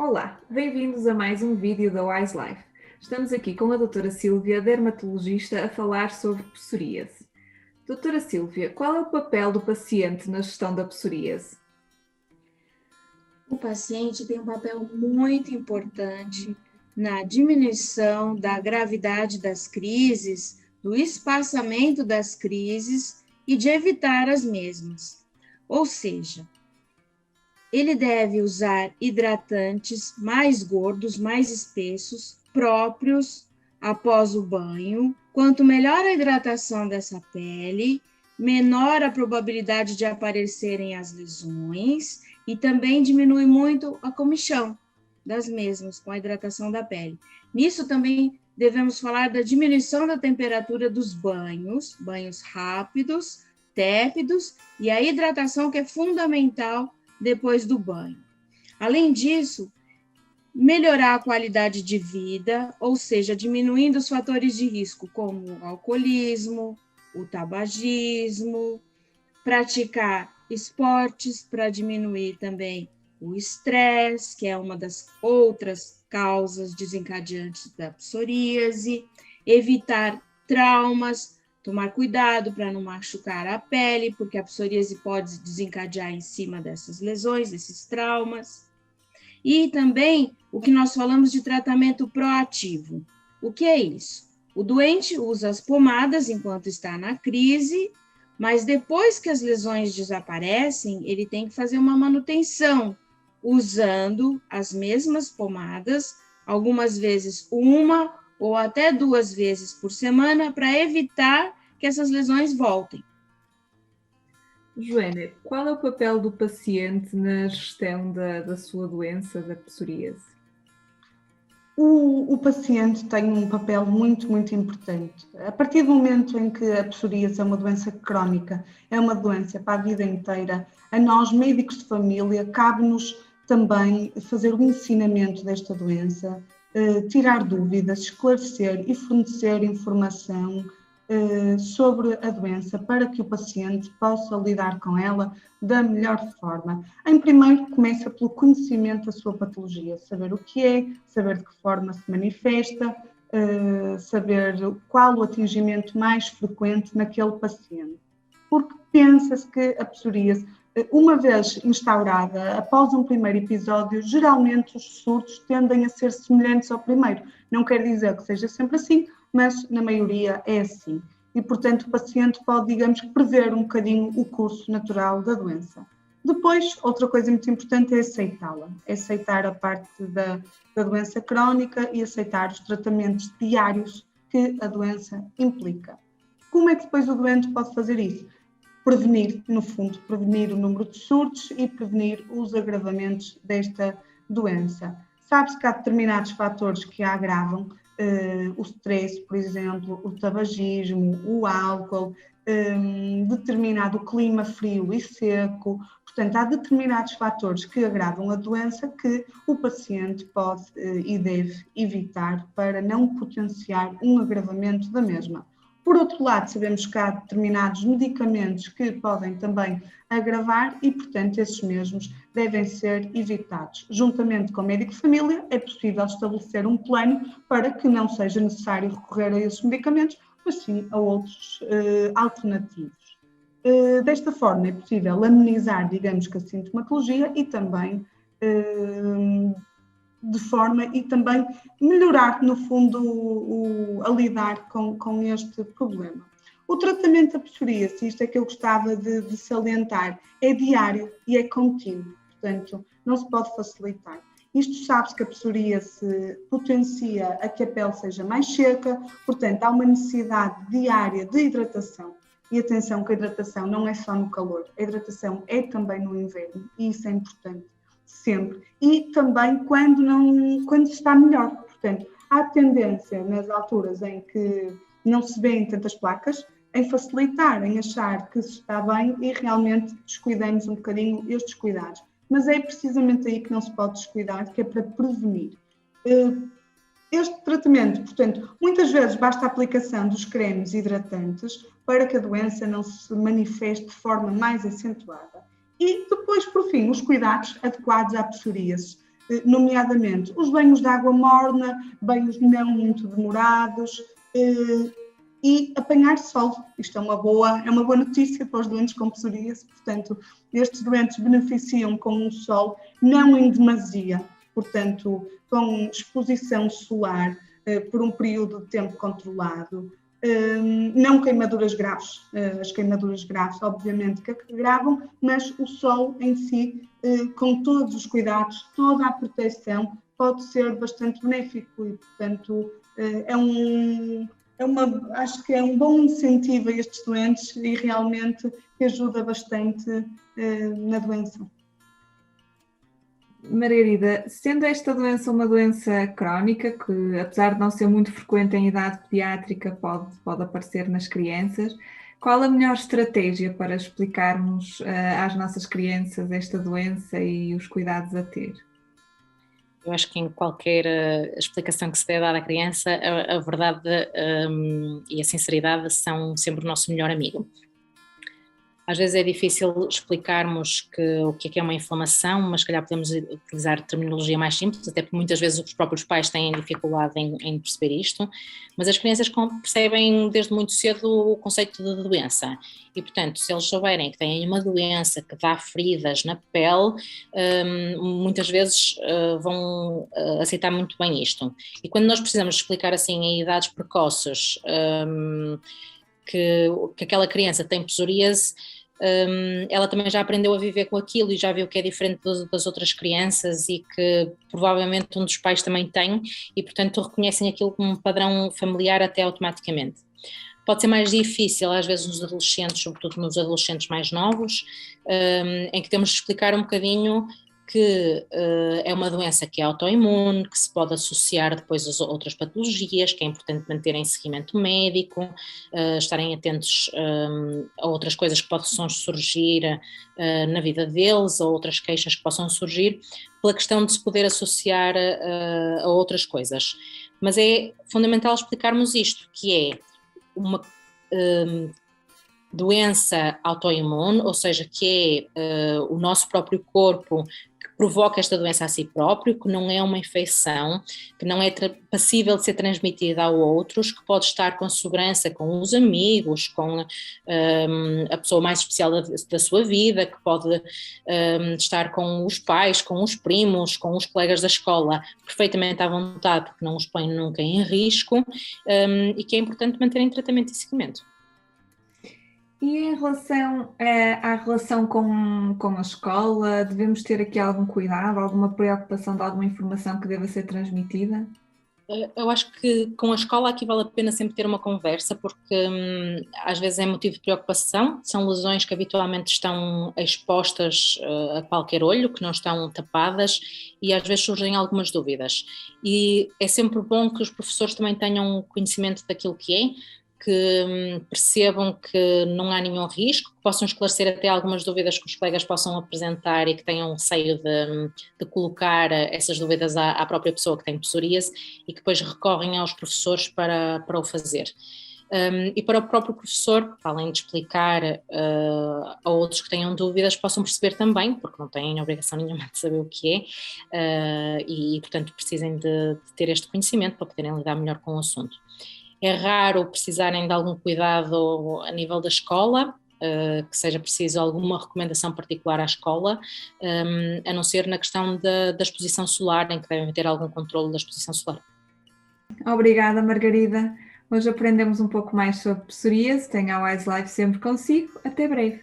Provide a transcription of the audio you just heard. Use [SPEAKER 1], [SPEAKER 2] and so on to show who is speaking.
[SPEAKER 1] Olá, bem-vindos a mais um vídeo da Wise Life. Estamos aqui com a doutora Sílvia, dermatologista, a falar sobre psoríase. Doutora Sílvia, qual é o papel do paciente na gestão da psoríase?
[SPEAKER 2] O paciente tem um papel muito importante na diminuição da gravidade das crises, do espaçamento das crises e de evitar as mesmas. Ou seja, ele deve usar hidratantes mais gordos, mais espessos, próprios após o banho. Quanto melhor a hidratação dessa pele, menor a probabilidade de aparecerem as lesões e também diminui muito a comichão das mesmas com a hidratação da pele. Nisso também devemos falar da diminuição da temperatura dos banhos, banhos rápidos, tépidos, e a hidratação que é fundamental depois do banho. Além disso, melhorar a qualidade de vida, ou seja, diminuindo os fatores de risco, como o alcoolismo, o tabagismo, praticar esportes para diminuir também o estresse, que é uma das outras causas desencadeantes da psoríase, evitar traumas, tomar cuidado para não machucar a pele, porque a psoríase pode desencadear em cima dessas lesões, desses traumas. E também o que nós falamos de tratamento proativo. O que é isso? O doente usa as pomadas enquanto está na crise, mas depois que as lesões desaparecem, ele tem que fazer uma manutenção, usando as mesmas pomadas, algumas vezes uma ou até 2 vezes por semana, para evitar que essas lesões voltem.
[SPEAKER 1] Joana, qual é o papel do paciente na gestão da sua doença, da psoríase?
[SPEAKER 3] O paciente tem um papel muito importante. A partir do momento em que a psoríase é uma doença crónica, é uma doença para a vida inteira, a nós, médicos de família, cabe-nos também fazer o ensinamento desta doença, tirar dúvidas, esclarecer e fornecer informação sobre a doença para que o paciente possa lidar com ela da melhor forma. Em primeiro, começa pelo conhecimento da sua patologia, saber o que é, saber de que forma se manifesta, saber qual o atingimento mais frequente naquele paciente. Porque pensa-se que a psoríase, uma vez instaurada, após um primeiro episódio, geralmente os surtos tendem a ser semelhantes ao primeiro. Não quer dizer que seja sempre assim, mas na maioria é assim. E, portanto, o paciente pode, digamos, prever um bocadinho o curso natural da doença. Depois, outra coisa muito importante é aceitá-la. É aceitar a parte da doença crónica e aceitar os tratamentos diários que a doença implica. Como é que depois o doente pode fazer isso? Prevenir, no fundo, prevenir o número de surtos e prevenir os agravamentos desta doença. Sabe-se que há determinados fatores que a agravam, o stress, por exemplo, o tabagismo, o álcool, determinado clima frio e seco. Portanto, há determinados fatores que agravam a doença que o paciente pode e deve evitar para não potenciar um agravamento da mesma. Por outro lado, sabemos que há determinados medicamentos que podem também agravar e, portanto, esses mesmos devem ser evitados. Juntamente com o médico de família, é possível estabelecer um plano para que não seja necessário recorrer a esses medicamentos, mas sim a outros alternativos. Desta forma, é possível amenizar, digamos que a sintomatologia e também de forma e também melhorar, no fundo, a lidar com este problema. O tratamento da psoríase, isto é que eu gostava de salientar, é diário e é contínuo, portanto, não se pode facilitar. Isto sabe-se que a psoríase potencia a que a pele seja mais seca, portanto, há uma necessidade diária de hidratação. E atenção que a hidratação não é só no calor, a hidratação é também no inverno e isso é importante. Sempre. E também quando se está melhor. Portanto, há tendência nas alturas em que não se vêem tantas placas, em facilitar, em achar que se está bem e realmente descuidamos um bocadinho estes cuidados. Mas é precisamente aí que não se pode descuidar, que é para prevenir. Este tratamento, portanto, muitas vezes basta a aplicação dos cremes hidratantes para que a doença não se manifeste de forma mais acentuada. E depois, por fim, os cuidados adequados à psoríase. nomeadamente os banhos de água morna, banhos não muito demorados, e apanhar sol. Isto é uma boa notícia para os doentes com psoríase, portanto, estes doentes beneficiam com o sol, não em demasia, portanto, com exposição solar por um período de tempo controlado, não queimaduras graves. As queimaduras graves, obviamente, que agravam, mas o sol em si, com todos os cuidados, toda a proteção, pode ser bastante benéfico e, portanto, acho que é um bom incentivo a estes doentes e realmente que ajuda bastante na doença.
[SPEAKER 1] Margarida, sendo esta doença uma doença crónica, que apesar de não ser muito frequente em idade pediátrica, pode aparecer nas crianças, qual a melhor estratégia para explicarmos às nossas crianças esta doença e os cuidados a ter?
[SPEAKER 4] Eu acho que em qualquer explicação que se dê dar à criança, a verdade e a sinceridade são sempre o nosso melhor amigo. Às vezes é difícil explicarmos o que é uma inflamação, mas se calhar podemos utilizar terminologia mais simples, até porque muitas vezes os próprios pais têm dificuldade em perceber isto, mas as crianças percebem desde muito cedo o conceito de doença e, portanto, se eles souberem que têm uma doença que dá feridas na pele, muitas vezes vão aceitar muito bem isto. E quando nós precisamos explicar assim em idades precoces que aquela criança tem psoríase, ela também já aprendeu a viver com aquilo e já viu que é diferente das outras crianças e que provavelmente um dos pais também tem e, portanto, reconhecem aquilo como um padrão familiar até automaticamente. Pode ser mais difícil, às vezes, nos adolescentes, sobretudo nos adolescentes mais novos, em que temos de explicar um bocadinho que é uma doença que é autoimune, que se pode associar depois às outras patologias, que é importante manterem seguimento médico, estarem atentos a outras coisas que possam surgir na vida deles, ou outras queixas que possam surgir, pela questão de se poder associar a outras coisas. Mas é fundamental explicarmos isto, que é uma doença autoimune, ou seja, que é o nosso próprio corpo que provoca esta doença a si próprio, que não é uma infecção, que não é passível de ser transmitida a outros, que pode estar com segurança com os amigos, com a pessoa mais especial da sua vida, que pode estar com os pais, com os primos, com os colegas da escola, perfeitamente à vontade, porque não os põe nunca em risco, e que é importante manter em tratamento e seguimento.
[SPEAKER 1] E em relação à relação com a escola, devemos ter aqui algum cuidado, alguma preocupação de alguma informação que deva ser transmitida?
[SPEAKER 4] Eu acho que com a escola aqui vale a pena sempre ter uma conversa, porque às vezes é motivo de preocupação, são lesões que habitualmente estão expostas a qualquer olho, que não estão tapadas e às vezes surgem algumas dúvidas. E é sempre bom que os professores também tenham conhecimento daquilo que é, que percebam que não há nenhum risco, que possam esclarecer até algumas dúvidas que os colegas possam apresentar e que tenham receio de colocar essas dúvidas à própria pessoa que tem psoríase e que depois recorrem aos professores para o fazer. E para o próprio professor, além de explicar a outros que tenham dúvidas, possam perceber também, porque não têm obrigação nenhuma de saber o que é, e portanto precisem de ter este conhecimento para poderem lidar melhor com o assunto. É raro precisarem de algum cuidado a nível da escola, que seja preciso alguma recomendação particular à escola, a não ser na questão da exposição solar, em que devem ter algum controle da exposição solar.
[SPEAKER 1] Obrigada, Margarida. Hoje aprendemos um pouco mais sobre psoríase. Tenha a Wise Life sempre consigo. Até breve.